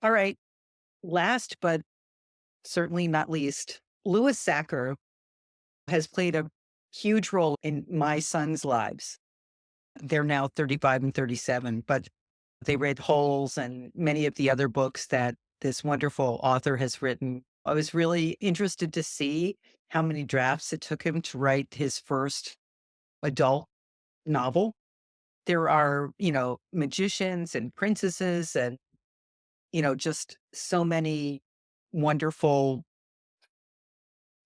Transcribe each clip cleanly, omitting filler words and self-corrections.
All right. Last but certainly not least, Louis Sachar has played a huge role in my sons' lives. They're now 35 and 37, but they read Holes and many of the other books that this wonderful author has written. I was really interested to see how many drafts it took him to write his first adult novel. There are, magicians and princesses and, just so many wonderful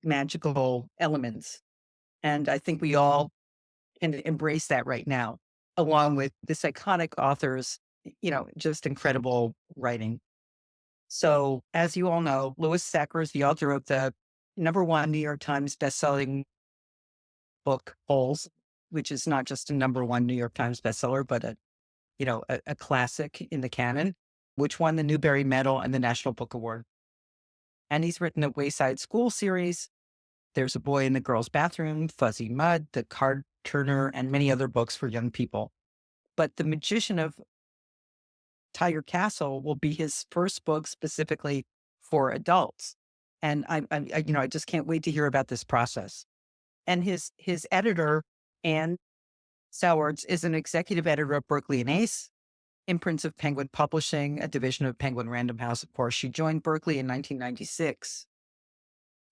magical elements. And I think we all can embrace that right now, along with this iconic author's, just incredible writing. So, as you all know, Louis Sachar is the author of the number one New York Times bestselling book, Holes, which is not just a number one New York Times bestseller, but a classic in the canon, which won the Newbery Medal and the National Book Award. And he's written a Wayside School series. There's a Boy in the Girl's Bathroom, Fuzzy Mud, The Card Turner, and many other books for young people. But The Magician of Tiger Castle will be his first book specifically for adults. And I just can't wait to hear about this process. And his editor, Anne Sowards, is an executive editor of Berkeley and Ace, imprints of Penguin Publishing, a division of Penguin Random House, of course. She joined Berkeley in 1996.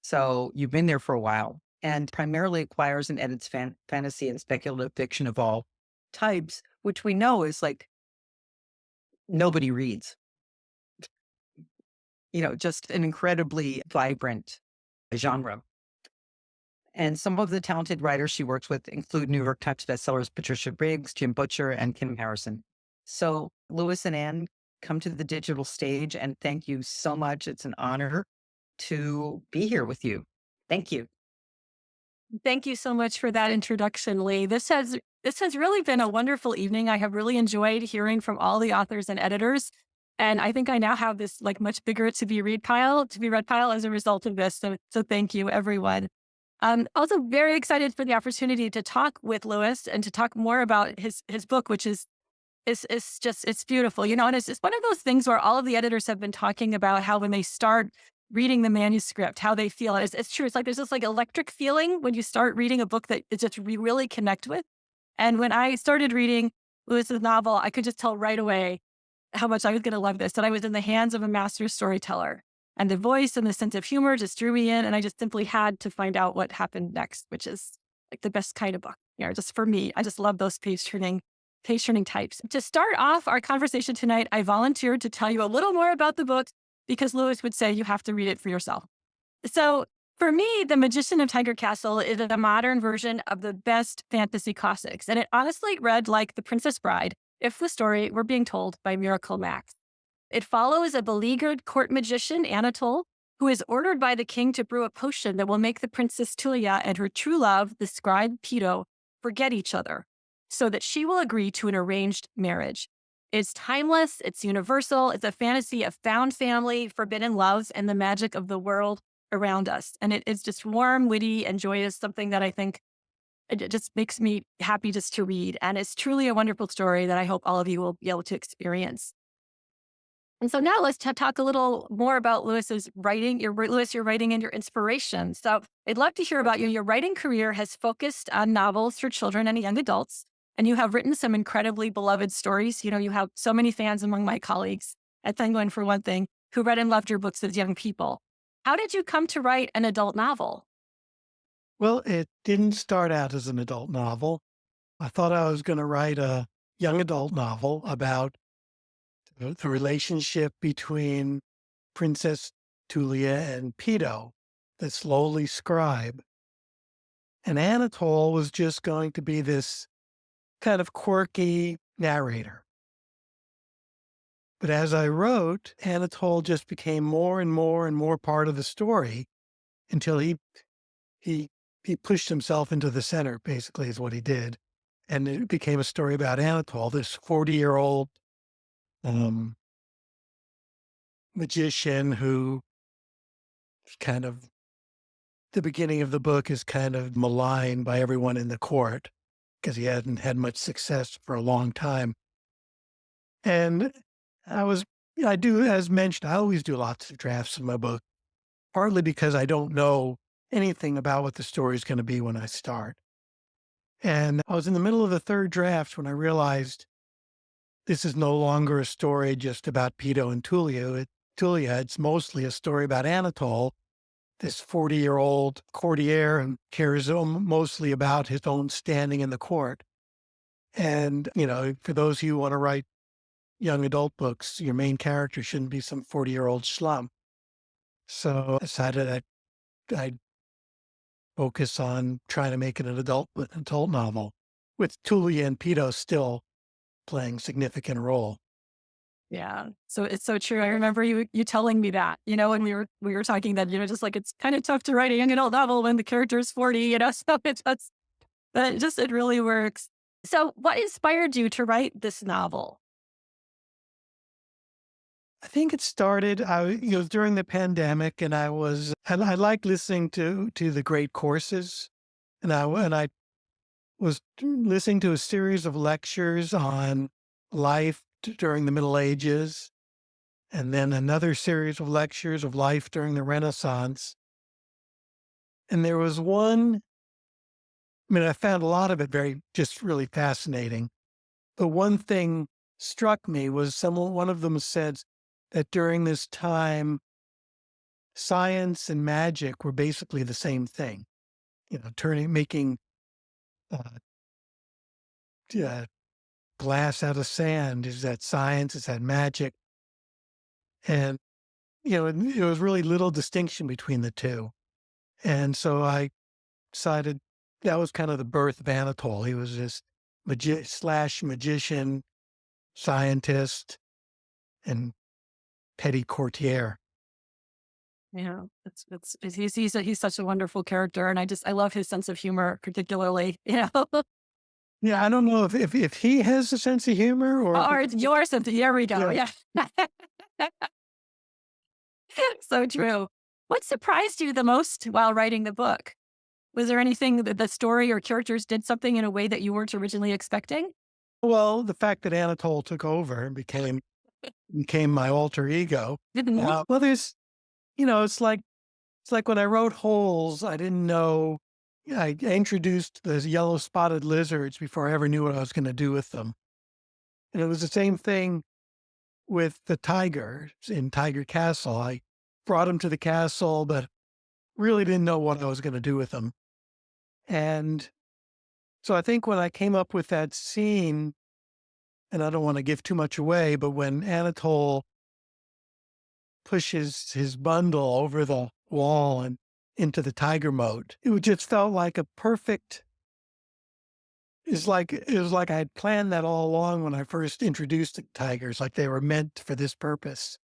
So you've been there for a while, and primarily acquires and edits fantasy and speculative fiction of all types, which we know is like nobody reads. Just an incredibly vibrant genre. And some of the talented writers she works with include New York Times bestsellers Patricia Briggs, Jim Butcher, and Kim Harrison. So Louis and Anne, come to the digital stage, and thank you so much. It's an honor to be here with you. Thank you. Thank you so much for that introduction, Leigh. This has really been a wonderful evening. I have really enjoyed hearing from all the authors and editors. And I think I now have this like much bigger to be read pile as a result of this. So thank you, everyone. Also very excited for the opportunity to talk with Louis and to talk more about his book, which is just, it's beautiful, and it's one of those things where all of the editors have been talking about how when they start reading the manuscript, how they feel. It's true. It's like there's this like electric feeling when you start reading a book that it just really connect with. And when I started reading Lewis's novel, I could just tell right away how much I was going to love this, that I was in the hands of a master storyteller. And the voice and the sense of humor just drew me in. And I just simply had to find out what happened next, which is like the best kind of book. Just for me, I just love those page turning types. To start off our conversation tonight, I volunteered to tell you a little more about the book because Louis would say you have to read it for yourself. So for me, The Magician of Tiger Castle is a modern version of the best fantasy classics. And it honestly read like The Princess Bride if the story were being told by Miracle Max. It follows a beleaguered court magician, Anatole, who is ordered by the king to brew a potion that will make the Princess Tulia and her true love, the scribe Peto, forget each other, so that she will agree to an arranged marriage. It's timeless, it's universal, it's a fantasy of found family, forbidden love, and the magic of the world around us. And it's just warm, witty, and joyous, something that I think it just makes me happy just to read. And it's truly a wonderful story that I hope all of you will be able to experience. And so now let's talk a little more about Lewis's writing, your writing and your inspiration. So I'd love to hear about you. Your writing career has focused on novels for children and young adults, and you have written some incredibly beloved stories. You have so many fans among my colleagues at Penguin, for one thing, who read and loved your books as young people. How did you come to write an adult novel? Well, it didn't start out as an adult novel. I thought I was going to write a young adult novel about the relationship between Princess Tulia and Peto, the slowly scribe. And Anatole was just going to be this kind of quirky narrator. But as I wrote, Anatole just became more and more and more part of the story until he pushed himself into the center, basically, is what he did. And it became a story about Anatole, this 40-year-old magician who kind of, the beginning of the book is kind of maligned by everyone in the court because he hadn't had much success for a long time. And I was Yeah, I do, as mentioned, I always do lots of drafts of my book, partly because I don't know anything about what the story is going to be when I start. And I was in the middle of the third draft when I realized this is no longer a story just about Peto and Tulia. It's mostly a story about Anatole, this 40-year-old courtier, and cares mostly about his own standing in the court. And, for those of you who want to write young adult books, your main character shouldn't be some 40-year-old slum. So I decided I'd focus on trying to make it an adult novel with Tulia and Peto still playing significant role. Yeah. So it's so true. I remember you telling me that, when we were talking that, just like it's kind of tough to write a young adult novel when the character is 40, so it really works. So what inspired you to write this novel? I think it started, during the pandemic, and I like listening to the great courses, and I was listening to a series of lectures on life during the Middle Ages, and then another series of lectures of life during the Renaissance. And there was one, I found a lot of it just really fascinating. But one thing struck me was one of them said that during this time, science and magic were basically the same thing. Making uh, uh, glass out of sand is that science, is that magic, and there was really little distinction between the two. And so I decided that was kind of the birth of Anatole. He was this slash magician, scientist, and petty courtier. Yeah, he's such a wonderful character, and I love his sense of humor, particularly. Yeah, I don't know if he has a sense of humor or if Or it's your sense. Here we go. yeah. Yeah, so true. What surprised you the most while writing the book? Was there anything that the story or characters did something in a way that you weren't originally expecting? Well, the fact that Anatole took over and became my alter ego. Mhm. Well, it's like when I wrote Holes, I didn't know. Yeah, I introduced the yellow spotted lizards before I ever knew what I was going to do with them. And it was the same thing with the tiger in Tiger Castle. I brought him to the castle, but really didn't know what I was going to do with him. And so I think when I came up with that scene, and I don't want to give too much away, but when Anatole pushes his bundle over the wall and into the tiger moat, it just felt like a perfect. It was like I had planned that all along when I first introduced the tigers, like they were meant for this purpose,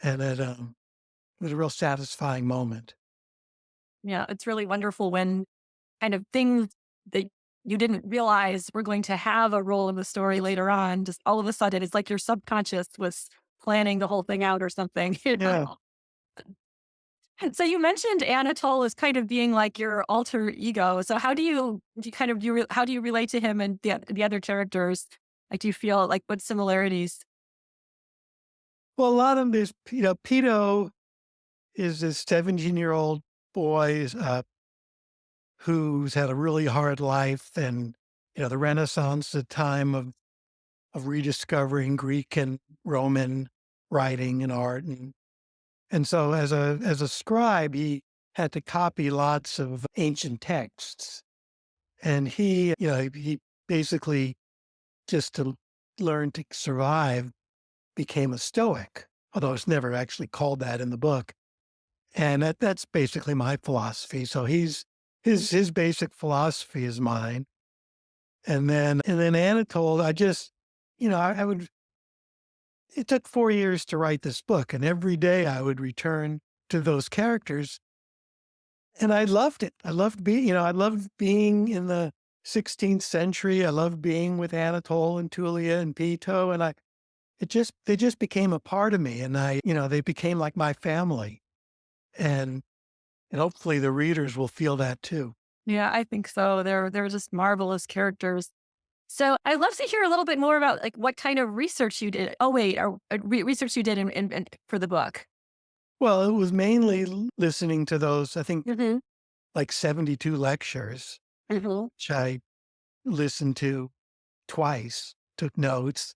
and it was a real satisfying moment. Yeah, it's really wonderful when kind of things that you didn't realize were going to have a role in the story later on, just all of a sudden, it's like your subconscious was planning the whole thing out or something. Yeah. So you mentioned Anatole as kind of being like your alter ego. So how do you relate to him and the other characters? Like, do you feel like what similarities? Well, a lot of this, Peto is this 17-year-old boy who's had a really hard life, and the Renaissance, the time of rediscovering Greek and Roman writing and art, and so as a scribe, he had to copy lots of ancient texts, and he basically, just to learn to survive, became a Stoic, although it's never actually called that in the book. And that's basically my philosophy. So his basic philosophy is mine. And then Anatole, I would it took 4 years to write this book, and every day I would return to those characters, and I loved it. I loved being in the 16th century. I loved being with Anatole and Tulia and Peto, and they just became a part of me, and they became like my family. And hopefully the readers will feel that too. Yeah, I think so. They're just marvelous characters. So I'd love to hear a little bit more about like what kind of research you did. Oh wait, or research you did for the book. Well, it was mainly listening to those, I think, Hmm. like 72 lectures, Hmm. which I listened to twice, took notes.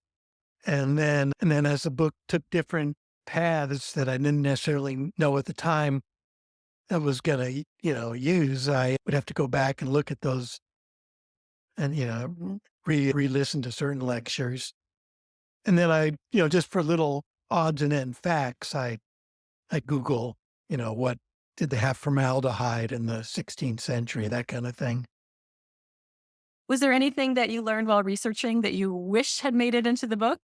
And then as the book took different paths that I didn't necessarily know at the time I was gonna, use, I would have to go back and look at those and, re-listen to certain lectures. And then just for little odds and end facts, I Google, what did they have formaldehyde in the 16th century, that kind of thing. Was there anything that you learned while researching that you wish had made it into the book?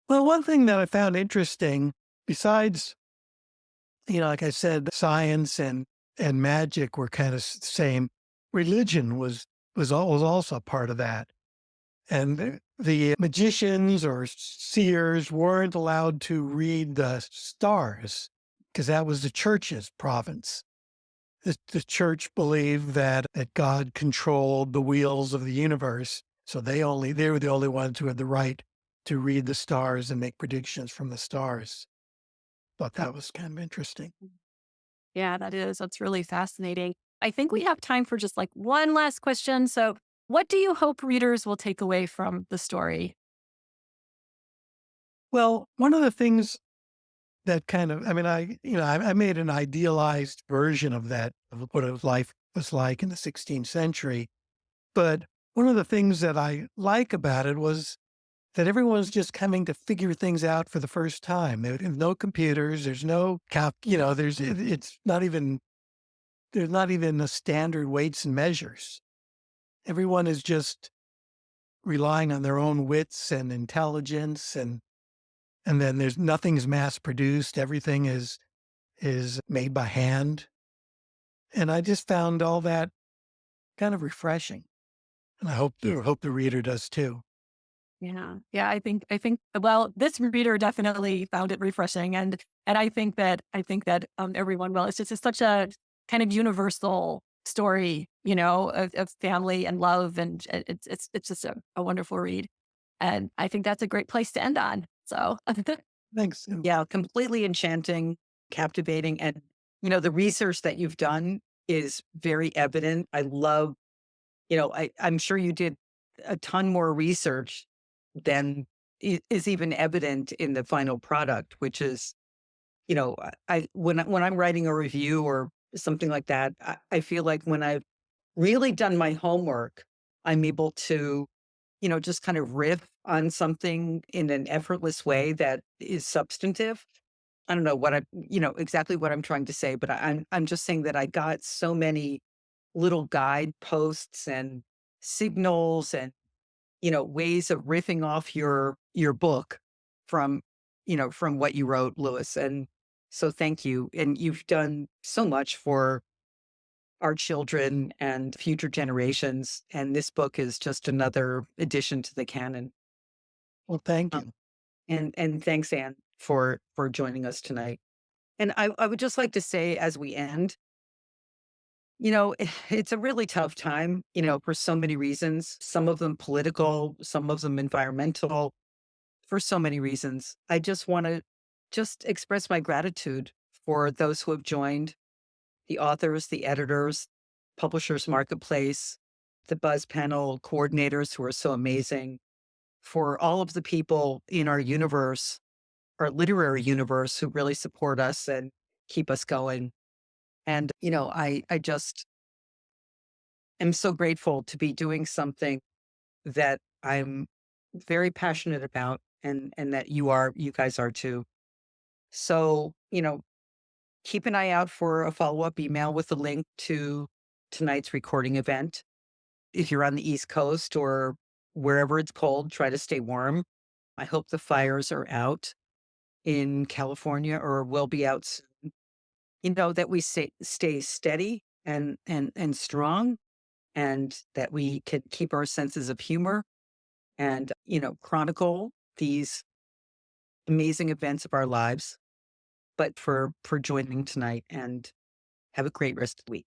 Well, one thing that I found interesting, besides, like I said, science and magic were kind of same. Religion was also part of that. And the magicians or seers weren't allowed to read the stars because that was the church's province. The church believed that God controlled the wheels of the universe. So they were the only ones who had the right to read the stars and make predictions from the stars. Thought that was kind of interesting. Yeah, that is. That's really fascinating. I think we have time for just like one last question. So, what do you hope readers will take away from the story? Well, one of the things that kind of, I mean, I made an idealized version of that, of what life was like in the 16th century. But one of the things that I like about it was that everyone's just coming to figure things out for the first time. There's no computers. There's no it's not even, there's not even a standard weights and measures. Everyone is just relying on their own wits and intelligence. And then there's nothing's mass produced. Everything is made by hand. And I just found all that kind of refreshing. And I hope the reader does too. Yeah. Yeah, I think well, this reader definitely found it refreshing and I think that everyone will. It's such a kind of universal story, of family and love and it's just a wonderful read. And I think that's a great place to end on. So Thanks. Yeah, completely enchanting, captivating, and, the research that you've done is very evident. I love I'm sure you did a ton more research than is even evident in the final product, which is, when I'm writing a review or something like that, I feel like when I've really done my homework, I'm able to, just kind of riff on something in an effortless way that is substantive. I don't know exactly what I'm trying to say, but I'm just saying that I got so many little guideposts and signals and, ways of riffing off your book from, from what you wrote, Lewis. And so thank you. And you've done so much for our children and future generations. And this book is just another addition to the canon. Well, thank Um, you. and thanks, Anne, for joining us tonight. And I would just like to say as we end, it's a really tough time, for so many reasons, some of them political, some of them environmental, for so many reasons. I just want to just express my gratitude for those who have joined, the authors, the editors, publishers marketplace, the Buzz panel coordinators who are so amazing, for all of the people in our universe, our literary universe who really support us and keep us going. And, I just am so grateful to be doing something that I'm very passionate about and that you guys are too. So, keep an eye out for a follow-up email with a link to tonight's recording event. If you're on the East Coast or wherever it's cold, try to stay warm. I hope the fires are out in California or will be out soon. That we stay steady and strong and that we can keep our senses of humor and, chronicle these amazing events of our lives. But for joining tonight and have a great rest of the week.